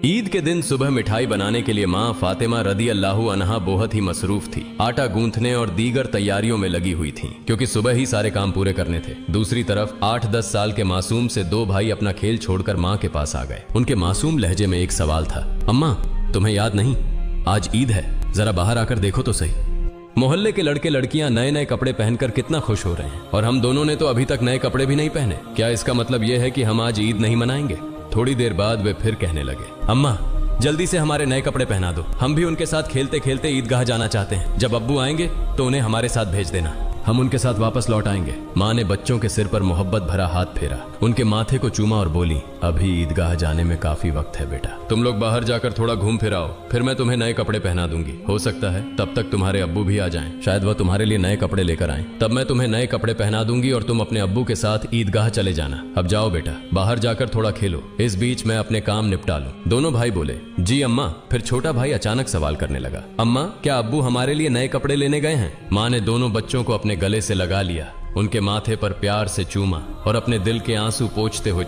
ईद के दिन सुबह मिठाई बनाने के लिए माँ फातिमा रदी अल्लाहु अन्हा बहुत ही मसरूफ थी। आटा गूंथने और दीगर तैयारियों में लगी हुई थी क्योंकि सुबह ही सारे काम पूरे करने थे। दूसरी तरफ 8-10 साल के मासूम से दो भाई अपना खेल छोड़कर माँ के पास आ गए। उनके मासूम लहजे में एक सवाल था, अम्मा तुम्हें याद नहीं, आज ईद है, जरा बाहर आकर देखो तो सही। मोहल्ले के लड़के लड़कियां नए नए कपड़े पहनकर कितना खुश हो रहे हैं और हम दोनों ने तो अभी तक नए कपड़े भी नहीं पहने। क्या इसका मतलब यह है कि हम आज ईद नहीं मनाएंगे? थोड़ी देर बाद वे फिर कहने लगे, अम्मा जल्दी से हमारे नए कपड़े पहना दो, हम भी उनके साथ खेलते खेलते ईदगाह जाना चाहते हैं। जब अब्बू आएंगे तो उन्हें हमारे साथ भेज देना, हम उनके साथ वापस लौट आएंगे। माँ ने बच्चों के सिर पर मोहब्बत भरा हाथ फेरा, उनके माथे को चूमा और बोली, अभी ईदगाह जाने में काफी वक्त है बेटा, तुम लोग बाहर जाकर थोड़ा घूम फिर आओ, फिर मैं तुम्हें नए कपड़े पहना दूंगी। हो सकता है तब तक तुम्हारे अब्बू भी आ जाएं, शायद वह तुम्हारे लिए नए कपड़े लेकर आएं, तब मैं तुम्हें नए कपड़े पहना दूंगी और तुम अपने अब्बू के साथ ईदगाह चले जाना। अब जाओ बेटा, बाहर जाकर थोड़ा खेलो, इस बीच मैं अपने काम निपटा लूं। दोनों भाई बोले, जी अम्मा। फिर छोटा भाई अचानक सवाल करने लगा, अम्मा क्या अब्बू हमारे लिए नए कपड़े लेने गए हैं? माँ ने दोनों बच्चों को अपने गले से लगा लिया, उनके माथे पर प्यार से चूमा और अपने दिल के आंसू पोंछते हुए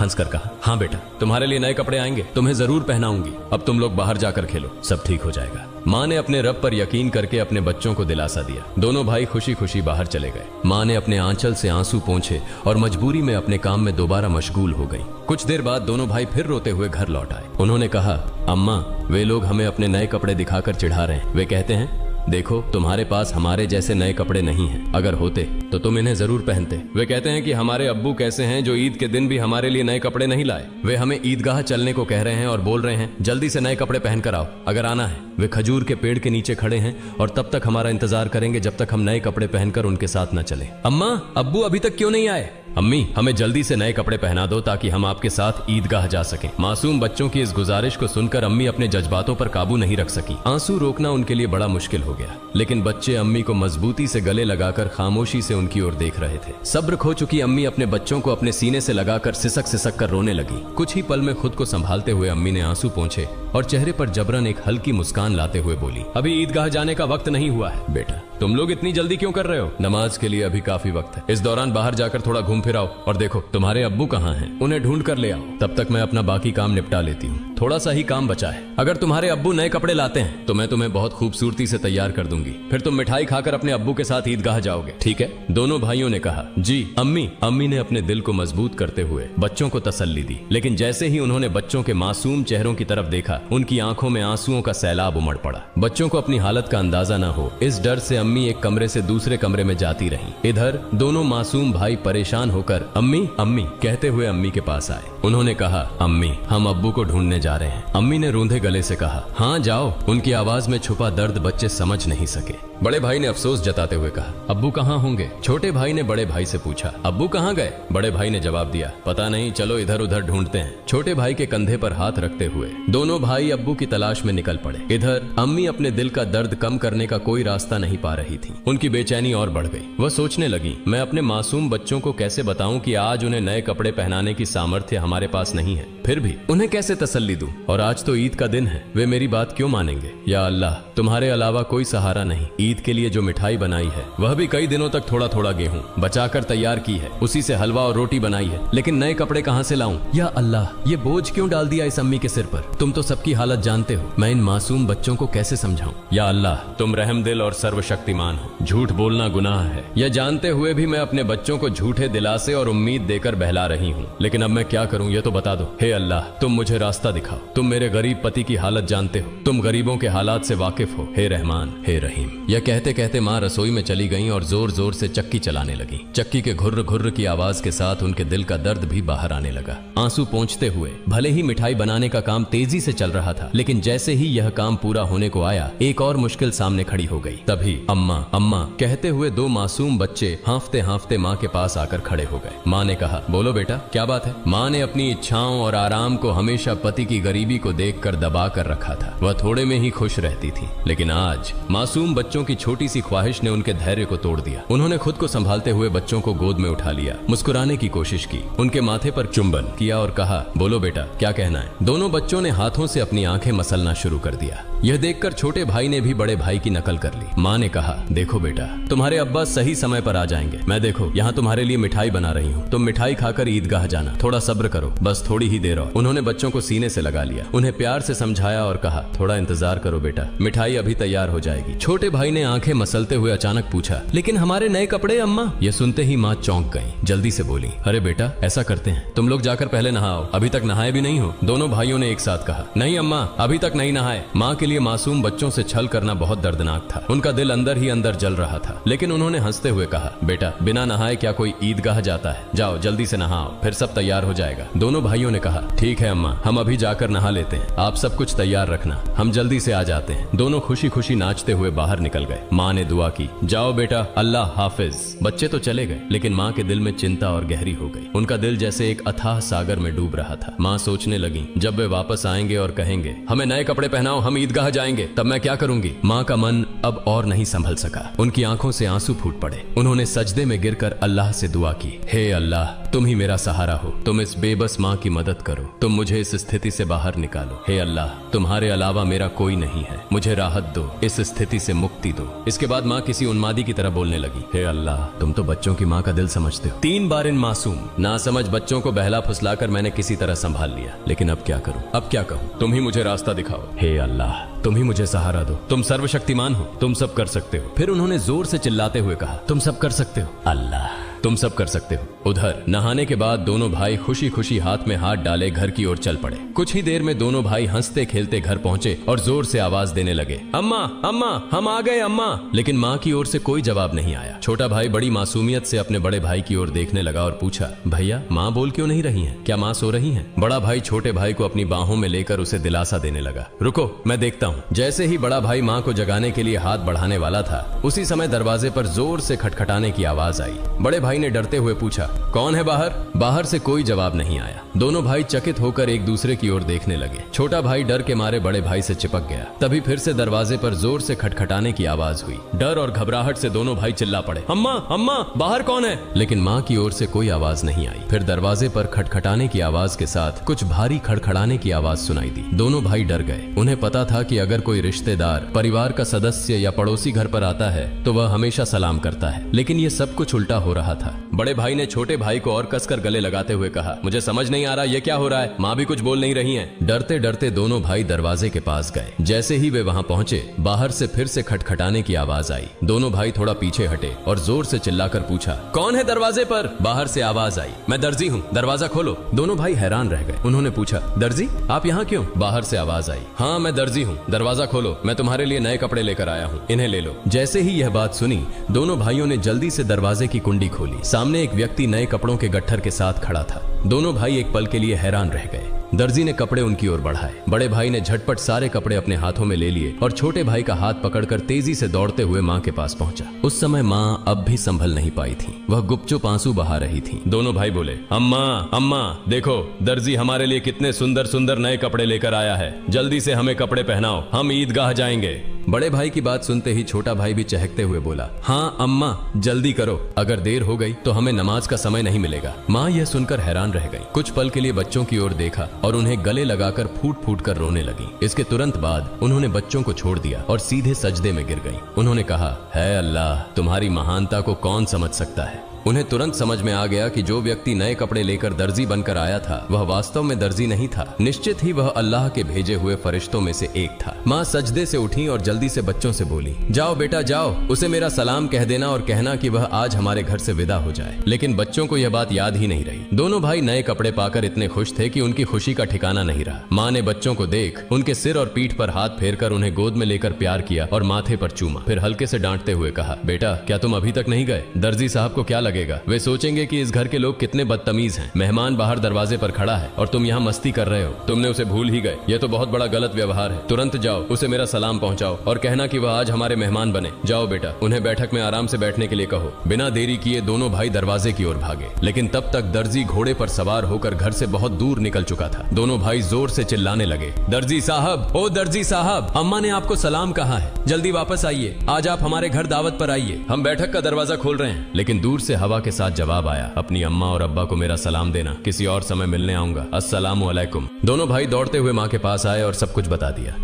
हंसकर कहा, हाँ बेटा तुम्हारे लिए नए कपड़े आएंगे, तुम्हें जरूर पहनाऊंगी, अब तुम लोग बाहर जाकर खेलो, सब ठीक हो जाएगा। माँ ने अपने रब पर यकीन करके अपने बच्चों को दिलासा दिया। दोनों भाई खुशी खुशी बाहर चले गए। माँ ने अपने आंचल से आंसू पोंछे और मजबूरी में अपने काम में दोबारा मशगूल हो गई। कुछ देर बाद दोनों भाई फिर रोते हुए घर लौट आए। उन्होंने कहा, अम्मा वे लोग हमें अपने नए कपड़े दिखाकर चिढ़ा रहे हैं। वे कहते हैं, देखो तुम्हारे पास हमारे जैसे नए कपड़े नहीं हैं, अगर होते तो तुम इन्हें जरूर पहनते। वे कहते हैं कि हमारे अब्बू कैसे हैं जो ईद के दिन भी हमारे लिए नए कपड़े नहीं लाए। वे हमें ईदगाह चलने को कह रहे हैं और बोल रहे हैं जल्दी से नए कपड़े पहनकर आओ, अगर आना है। वे खजूर के पेड़ के नीचे खड़े हैं और तब तक हमारा इंतजार करेंगे जब तक हम नए कपड़े पहनकर उनके साथ न चले। अम्मा अब्बू अभी तक क्यों नहीं आए? अम्मी हमें जल्दी से नए कपड़े पहना दो ताकि हम आपके साथ ईदगाह जा सकें। मासूम बच्चों की इस गुजारिश को सुनकर अम्मी अपने जज्बातों पर काबू नहीं रख सकी। आंसू रोकना उनके लिए बड़ा मुश्किल हो गया, लेकिन बच्चे अम्मी को मजबूती से गले लगाकर खामोशी से उनकी ओर देख रहे थे। सब्र खो चुकी अम्मी अपने बच्चों को अपने सीने से लगाकर सिसक सिसक कर रोने लगी। कुछ ही पल में खुद को संभालते हुए अम्मी ने आंसू पोंछे और चेहरे पर जबरन एक हल्की मुस्कान लाते हुए बोली, अभी ईदगाह जाने का वक्त नहीं हुआ है। बेटा तुम लोग इतनी जल्दी क्यों कर रहे हो? नमाज के लिए अभी काफी वक्त है। इस दौरान बाहर जाकर थोड़ा घूम फिर आओ और देखो तुम्हारे अब्बू कहाँ हैं, उन्हें ढूंढ कर ले आओ, तब तक मैं अपना बाकी काम निपटा लेती हूँ। थोड़ा सा ही काम बचा है। अगर तुम्हारे अब्बू नए कपड़े लाते हैं तो मैं तुम्हें बहुत खूबसूरती से तैयार कर दूंगी, फिर तुम मिठाई खाकर अपने अब्बू के साथ ईदगाह जाओगे, ठीक है? दोनों भाइयों ने कहा, जी अम्मी। अम्मी ने अपने दिल को मजबूत करते हुए बच्चों को तसल्ली दी, लेकिन जैसे ही उन्होंने बच्चों के मासूम चेहरों की तरफ देखा, उनकी आंखों में आंसुओं का सैलाब उमड़ पड़ा। बच्चों को अपनी हालत का अंदाजा न हो, इस डर से अम्मी एक कमरे से दूसरे कमरे में जाती रहीं। इधर दोनों मासूम भाई परेशान होकर अम्मी अम्मी कहते हुए अम्मी के पास आए। उन्होंने कहा, अम्मी हम अब्बू को ढूंढने जा रहे हैं। अम्मी ने रूंधे गले से कहा, हाँ जाओ। उनकी आवाज में छुपा दर्द बच्चे समझ नहीं सके। बड़े भाई ने अफसोस जताते हुए कहा, अब्बू कहाँ होंगे? छोटे भाई ने बड़े भाई से पूछा, अब्बू कहाँ गए? बड़े भाई ने जवाब दिया, पता नहीं, चलो इधर उधर ढूंढते हैं। छोटे भाई के कंधे पर हाथ रखते हुए दोनों भाई अब्बू की तलाश में निकल पड़े। इधर अम्मी अपने दिल का दर्द कम करने का कोई रास्ता नहीं पा रही थी। उनकी बेचैनी और बढ़ गई। वह सोचने लगी, मैं अपने मासूम बच्चों को कैसे बताऊं कि आज उन्हें नए कपड़े पहनाने की सामर्थ्य हमारे पास नहीं है, फिर भी उन्हें कैसे तसल्ली दूं? और आज तो ईद का दिन है, वे मेरी बात क्यों मानेंगे? या अल्लाह तुम्हारे अलावा कोई सहारा नहीं। ईद के लिए जो मिठाई बनाई है वह भी कई दिनों तक थोड़ा थोड़ा गेहूं बचाकर तैयार की है, उसी से हलवा और रोटी बनाई है, लेकिन नए कपड़े कहां से लाऊं? या अल्लाह ये बोझ क्यों डाल दिया इस अम्मी के सिर पर? तुम तो सबकी हालत जानते हो, मैं इन मासूम बच्चों को कैसे समझाऊं? या अल्लाह तुम रहमदिल और सर्वशक्तिमान हो, झूठ बोलना गुनाह है, यह जानते हुए भी मैं अपने बच्चों को झूठे दिलासे और उम्मीद देकर बहला रही हूँ, लेकिन अब मैं क्या करूँ ये तो बता दो। हे अल्लाह तुम मुझे रास्ता दिखाओ, तुम मेरे गरीब पति की हालत जानते हो, तुम गरीबों के हालात से वाकिफ हो, हे रहमान हे रहीम। यह कहते कहते माँ रसोई में चली गईं और जोर जोर से चक्की चलाने लगी। चक्की के घुर्र घुर्र की आवाज के साथ उनके दिल का दर्द भी बाहर आने लगा। आंसू पोंछते हुए भले ही मिठाई बनाने का काम तेजी से चल रहा था, लेकिन जैसे ही यह काम पूरा होने को आया, एक और मुश्किल सामने खड़ी हो गई। तभी अम्मा अम्मा कहते हुए दो मासूम बच्चे हांफते हांफते माँ के पास आकर खड़े हो गए। माँ ने कहा, बोलो बेटा क्या बात है? माँ ने अपनी इच्छाओं और आराम को हमेशा पति की गरीबी को देखकर दबा कर रखा था। वह थोड़े में ही खुश रहती थी, लेकिन आज मासूम बच्चों की की छोटी सी ख्वाहिश ने उनके धैर्य को तोड़ दिया। उन्होंने खुद को संभालते हुए बच्चों को गोद में उठा लिया, मुस्कुराने की कोशिश की, उनके माथे पर चुंबन किया और कहा, बोलो बेटा क्या कहना है। दोनों बच्चों ने हाथों से अपनी आंखें मसलना शुरू कर दिया। यह देखकर छोटे भाई ने भी बड़े भाई की नकल कर ली। माँ ने कहा, देखो बेटा, तुम्हारे अब्बा सही समय पर आ जाएंगे। मैं देखो यहाँ तुम्हारे लिए मिठाई बना रही हूँ, तुम मिठाई खाकर ईदगाह जाना, थोड़ा सब्र करो, बस थोड़ी ही देर और। उन्होंने बच्चों को सीने से लगा लिया, उन्हें प्यार से समझाया और कहा, थोड़ा इंतजार करो बेटा, मिठाई अभी तैयार हो जाएगी। छोटे भाई ने आंखें मसलते हुए अचानक पूछा, लेकिन हमारे नए कपड़े अम्मा। यह सुनते ही माँ चौंक गई, जल्दी से बोली, अरे बेटा ऐसा करते हैं, तुम लोग जाकर पहले नहाओ, अभी तक नहाए भी नहीं हो। दोनों भाइयों ने एक साथ कहा, नहीं अम्मा अभी तक नहीं नहाए। माँ के लिए मासूम बच्चों से छल करना बहुत दर्दनाक था। उनका दिल अंदर ही अंदर जल रहा था, लेकिन उन्होंने हंसते हुए कहा, बेटा बिना नहाए क्या कोई ईदगाह जाता है, जाओ जल्दी से नहाओ, फिर सब तैयार हो जाएगा। दोनों भाइयों ने कहा, ठीक है अम्मा, हम अभी जाकर नहा लेते हैं, आप सब कुछ तैयार रखना, हम जल्दी से आ जाते हैं। दोनों खुशी खुशी नाचते हुए बाहर निकल गए। माँ ने दुआ की, जाओ बेटा, अल्लाह हाफिज। बच्चे तो चले गए, लेकिन माँ के दिल में चिंता और गहरी हो गई। उनका दिल जैसे एक अथाह सागर में डूब रहा था। माँ सोचने लगी, जब वे वापस आएंगे और कहेंगे, हमें नए कपड़े पहनाओ, हम ईदगाह जाएंगे, तब मैं क्या करूंगी। माँ का मन अब और नहीं संभल सका, उनकी आंखों से आंसू फूट पड़े। उन्होंने सजदे में गिरकर अल्लाह से दुआ की, हे अल्लाह, तुम ही मेरा सहारा हो, तुम इस बेबस माँ की मदद करो, तुम मुझे इस स्थिति से बाहर निकालो। हे अल्लाह, तुम्हारे अलावा मेरा कोई नहीं है, मुझे राहत दो, इस स्थिति से मुक्ति दो। इसके बाद माँ किसी उन्मादी की तरह बोलने लगी, हे अल्लाह, तुम तो बच्चों की माँ का दिल समझते हो। 3 बार इन मासूम नासमझ बच्चों को बहला फुसलाकर मैंने किसी तरह संभाल लिया, लेकिन अब क्या करूं, अब क्या कहूं। तुम ही मुझे रास्ता दिखाओ, हे अल्लाह, तुम ही मुझे सहारा दो, तुम सर्वशक्तिमान हो, तुम सब कर सकते हो। फिर उन्होंने जोर से चिल्लाते हुए कहा, तुम सब कर सकते हो अल्लाह, तुम सब कर सकते हो। उधर नहाने के बाद दोनों भाई खुशी खुशी हाथ में हाथ डाले घर की ओर चल पड़े। कुछ ही देर में दोनों भाई हंसते खेलते घर पहुंचे और जोर से आवाज देने लगे, अम्मा अम्मा हम आ गए अम्मा। लेकिन माँ की ओर से कोई जवाब नहीं आया। छोटा भाई बड़ी मासूमियत से अपने बड़े भाई की ओर देखने लगा और पूछा, भैया माँ बोल क्यों नहीं रही हैं, क्या माँ सो रही हैं? बड़ा भाई छोटे भाई को अपनी बाहों में लेकर उसे दिलासा देने लगा, रुको मैं देखता हूँ। जैसे ही बड़ा भाई माँ को जगाने के लिए हाथ बढ़ाने वाला था, उसी समय दरवाजे पर जोर से खटखटाने की आवाज आई। बड़े भाई ने डरते हुए पूछा, कौन है बाहर? बाहर से कोई जवाब नहीं आया। दोनों भाई चकित होकर एक दूसरे की ओर देखने लगे। छोटा भाई डर के मारे बड़े भाई से चिपक गया। तभी फिर से दरवाजे पर जोर से खटखटाने की आवाज हुई। डर और घबराहट से दोनों भाई चिल्ला पड़े, अम्मा अम्मा बाहर कौन है? लेकिन माँ की ओर से कोई आवाज नहीं आई। फिर दरवाजे पर खटखटाने की आवाज के साथ कुछ भारी खड़खड़ाने की आवाज सुनाई दी। दोनों भाई डर गए। उन्हें पता था कि अगर कोई रिश्तेदार, परिवार का सदस्य या पड़ोसी घर पर आता है तो वह हमेशा सलाम करता है, लेकिन ये सब कुछ उल्टा हो रहा था। बड़े भाई ने छोटे भाई को और कसकर गले लगाते हुए कहा, मुझे समझ नहीं आ रहा ये क्या हो रहा है, माँ भी कुछ बोल नहीं रही हैं। डरते डरते दोनों भाई दरवाजे के पास गए। जैसे ही वे वहां पहुंचे, बाहर से फिर से खटखटाने की आवाज आई। दोनों भाई थोड़ा पीछे हटे और जोर से चिल्लाकर पूछा, कौन है दरवाजे पर? बाहर से आवाज आई, मैं दर्जी हूँ, दरवाजा खोलो। दोनों भाई हैरान रह गए। उन्होंने पूछा, दर्जी आप यहाँ क्यों? बाहर से आवाज आई, हाँ मैं दर्जी हूँ, दरवाजा खोलो, मैं तुम्हारे लिए नए कपड़े लेकर आया हूँ, इन्हें ले लो। जैसे ही यह बात सुनी, दोनों भाइयों ने जल्दी से दरवाजे की कुंडी खोली। सामने एक व्यक्ति नए कपड़ों के गट्ठर के साथ खड़ा था। दोनों भाई एक पल के लिए हैरान रह गए। दर्जी ने कपड़े उनकी ओर बढ़ाए। बड़े भाई ने झटपट सारे कपड़े अपने हाथों में ले लिए और छोटे भाई का हाथ पकड़कर तेजी से दौड़ते हुए माँ के पास पहुंचा। उस समय माँ अब भी संभल नहीं पाई थी, वह गुपचुप आंसू बहा रही थी। दोनों भाई बोले, अम्मा अम्मा देखो, दर्जी हमारे लिए कितने सुंदर सुंदर नए कपड़े लेकर आया है, जल्दी से हमें कपड़े पहनाओ, हम ईदगाह जाएंगे। बड़े भाई की बात सुनते ही छोटा भाई भी चहकते हुए बोला, हाँ अम्मा जल्दी करो, अगर देर हो गई तो हमें नमाज का समय नहीं मिलेगा। माँ यह सुनकर हैरान रह गई। कुछ पल के लिए बच्चों की ओर देखा और उन्हें गले लगाकर फूट फूट कर रोने लगी। इसके तुरंत बाद उन्होंने बच्चों को छोड़ दिया और सीधे सजदे में गिर गई। उन्होंने कहा, है अल्लाह, तुम्हारी महानता को कौन समझ सकता है। उन्हें तुरंत समझ में आ गया कि जो व्यक्ति नए कपड़े लेकर दर्जी बनकर आया था वह वास्तव में दर्जी नहीं था, निश्चित ही वह अल्लाह के भेजे हुए फरिश्तों में से एक था। माँ सजदे से उठी और जल्दी से बच्चों से बोली, जाओ बेटा जाओ, उसे मेरा सलाम कह देना और कहना कि वह आज हमारे घर से विदा हो जाए। लेकिन बच्चों को यह बात याद ही नहीं रही। दोनों भाई नए कपड़े पाकर इतने खुश थे कि उनकी खुशी का ठिकाना नहीं रहा। माँ ने बच्चों को देख उनके सिर और पीठ पर हाथ फेरकर उन्हें गोद में लेकर प्यार किया और माथे पर चूमा। फिर हल्के से डांटते हुए कहा, बेटा क्या तुम अभी तक नहीं गए? दर्जी साहब को क्या लगेगा? वे सोचेंगे कि इस घर के लोग कितने बदतमीज हैं। मेहमान बाहर दरवाजे पर खड़ा है और तुम यहाँ मस्ती कर रहे हो। तुमने उसे भूल ही गए। यह तो बहुत बड़ा गलत व्यवहार है। तुरंत जाओ जाओ उसे मेरा सलाम पहुंचाओ और कहना कि वह आज हमारे मेहमान बने। जाओ बेटा, उन्हें बैठक में आराम से बैठने के लिए कहो। बिना देरी किए दोनों भाई दरवाजे की ओर भागे, लेकिन तब तक दर्जी घोड़े पर सवार होकर घर से बहुत दूर निकल चुका था। दोनों भाई जोर से चिल्लाने लगे, दर्जी साहब, ओ दर्जी साहब, अम्मा ने आपको सलाम कहा है, जल्दी वापस आइए, आज आप हमारे घर दावत पर आइए, हम बैठक का दरवाजा खोल रहे हैं। लेकिन दूर से हवा के साथ जवाब आया, अपनी अम्मा और अब्बा को मेरा सलाम देना, किसी और समय मिलने आऊंगा, अस्सलामु अलैकुम। दोनों भाई दौड़ते हुए माँ के पास आए और सब कुछ बता दिया।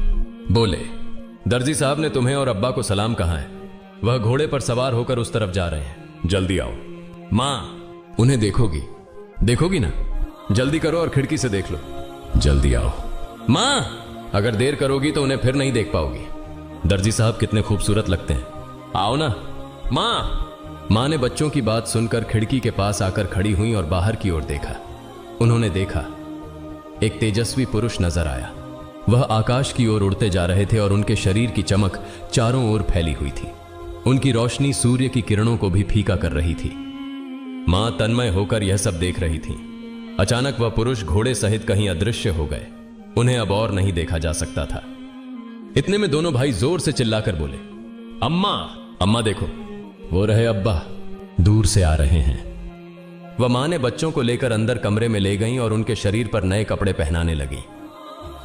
बोले, दर्जी साहब ने तुम्हें और अब्बा को सलाम कहा है, वह घोड़े पर सवार होकर उस तरफ जा रहे हैं, जल्दी आओ। माँ, उन्हें देखोगी ना, जल्दी करो और खिड़की से देख लो, जल्दी आओ। माँ, अगर देर करोगी तो उन्हें फिर नहीं देख पाओगी। दर्जी साहब कितने खूबसूरत लगते हैं, आओ ना। माँ ने बच्चों की बात सुनकर खिड़की के पास आकर खड़ी हुई और बाहर की ओर देखा। उन्होंने देखा एक तेजस्वी पुरुष नजर आया। वह आकाश की ओर उड़ते जा रहे थे और उनके शरीर की चमक चारों ओर फैली हुई थी। उनकी रोशनी सूर्य की किरणों को भी फीका कर रही थी। मां तन्मय होकर यह सब देख रही थी। अचानक वह पुरुष घोड़े सहित कहीं अदृश्य हो गए। उन्हें अब और नहीं देखा जा सकता था। इतने में दोनों भाई जोर से चिल्लाकर बोले, अम्मा, अम्मा देखो, वो रहे अब्बा, दूर से आ रहे हैं। वह मां ने बच्चों को लेकर अंदर कमरे में ले गईं और उनके शरीर पर नए कपड़े पहनाने लगी।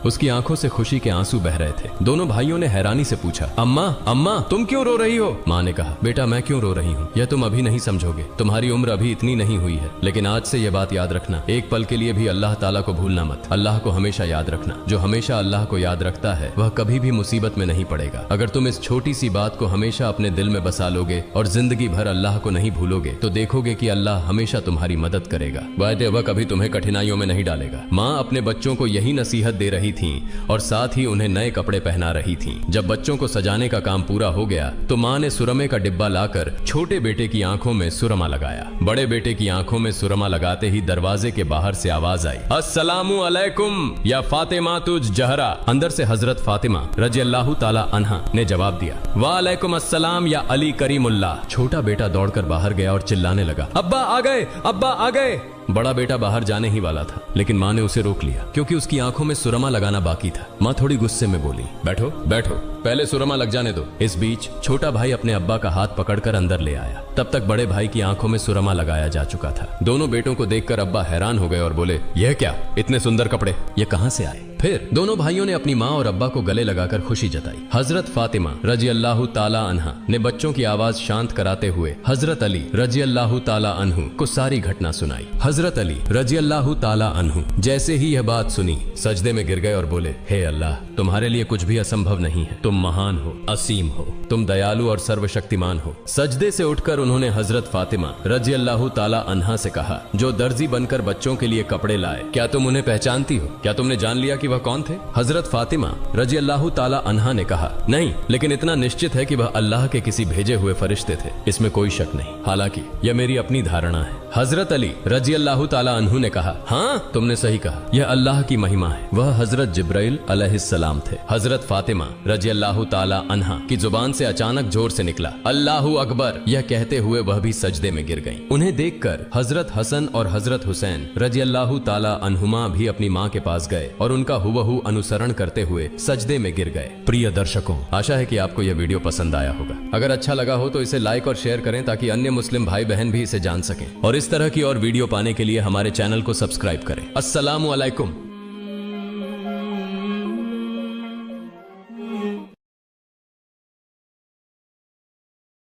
उसकी आंखों से खुशी के आंसू बह रहे थे। दोनों भाइयों ने हैरानी से पूछा, अम्मा, अम्मा, तुम क्यों रो रही हो? मां ने कहा, बेटा मैं क्यों रो रही हूँ, यह तुम अभी नहीं समझोगे, तुम्हारी उम्र अभी इतनी नहीं हुई है, लेकिन आज से यह बात याद रखना, एक पल के लिए भी अल्लाह ताला को भूलना मत। अल्लाह को हमेशा याद रखना। जो हमेशा अल्लाह को याद रखता है वह कभी भी मुसीबत में नहीं पड़ेगा। अगर तुम इस छोटी सी बात को हमेशा अपने दिल में बसा लोगे और जिंदगी भर अल्लाह को नहीं भूलोगे तो देखोगे कि अल्लाह हमेशा तुम्हारी मदद करेगा। वायदे वह कभी तुम्हें कठिनाइयों में नहीं डालेगा। माँ अपने बच्चों को यही नसीहत दे रही थी और साथ ही उन्हें नए कपड़े पहना रही थी। जब बच्चों को सजाने का काम पूरा हो गया तो माँ ने सुरमे का डिब्बा लाकर छोटे बेटे की आंखों में सुरमा लगाया। बड़े बेटे की आंखों में सुरमा लगाते ही दरवाजे के बाहर से आवाज आई, अस्सलामु अलैकुम या फातिमा तुझ जहरा। अंदर से हजरत फातिमा रज़ियल्लाहु ताला अन्हा ने जवाब दिया, वालेकुम अस्सलाम या अली करीमुल्लाह। छोटा बेटा दौड़कर बाहर गया और चिल्लाने लगा, अब्बा आ गए, अब्बा आ गए। बड़ा बेटा बाहर जाने ही वाला था, लेकिन माँ ने उसे रोक लिया क्योंकि उसकी आंखों में सुरमा लगाना बाकी था। माँ थोड़ी गुस्से में बोली, बैठो बैठो, पहले सुरमा लग जाने दो। इस बीच छोटा भाई अपने अब्बा का हाथ पकड़कर अंदर ले आया। तब तक बड़े भाई की आंखों में सुरमा लगाया जा चुका था। दोनों बेटों को देखकर अब्बा हैरान हो गए और बोले, यह क्या, इतने सुंदर कपड़े, ये कहां से आए? फिर दोनों भाइयों ने अपनी माँ और अब्बा को गले लगाकर खुशी जताई। हजरत फातिमा रज़ियल्लाहु ताला अन्हा ने बच्चों की आवाज शांत कराते हुए हजरत अली रज़ियल्लाहु ताला अन्हु को सारी घटना सुनाई। हजरत अली रज़ियल्लाहु ताला अन्हु जैसे ही यह बात सुनी सजदे में गिर गए और बोले, हे अल्लाह, तुम्हारे लिए कुछ भी असंभव नहीं है, तुम महान हो, असीम हो, तुम दयालु और सर्वशक्तिमान हो। सजदे से उठकर उन्होंने हजरत फातिमा रज़ियल्लाहु ताला अन्हा से कहा, जो दर्जी बनकर बच्चों के लिए कपड़े लाए, क्या तुम उन्हें पहचानती हो? क्या तुमने जान लिया कि वह कौन थे? हजरत फातिमा रज़ियल्लाहु ताला अन्हा ने कहा, नहीं, लेकिन इतना निश्चित है कि वह अल्लाह के किसी भेजे हुए फरिश्ते थे, इसमें कोई शक नहीं, हालांकि यह मेरी अपनी धारणा है। हजरत अली रज़ियल्लाहु ताला अन्हु ने कहा, हाँ तुमने सही कहा, यह अल्लाह की महिमा है, वह हजरत जिब्राइल अलैहिस्सलाम थे। हजरत फातिमा रज़ियल्लाहु ताला अन्हा की जुबान से अचानक जोर से निकला, अल्लाहु अकबर। यह कहते हुए वह भी सजदे में गिर गईं। उन्हें देखकर हजरत हसन और हजरत हुसैन रज़ियल्लाहु ताला अन्हुमा भी अपनी माँ के पास गए और उनका हुबहू अनुसरण करते हुए सजदे में गिर गए। प्रिय दर्शकों, आशा है कि आपको यह वीडियो पसंद आया होगा। अगर अच्छा लगा हो तो इसे लाइक और शेयर करें ताकि अन्य मुस्लिम भाई बहन भी इसे जान सकें, और इस तरह की और वीडियो पाने के लिए हमारे चैनल को सब्सक्राइब करें। अस्सलामु अलैकुम।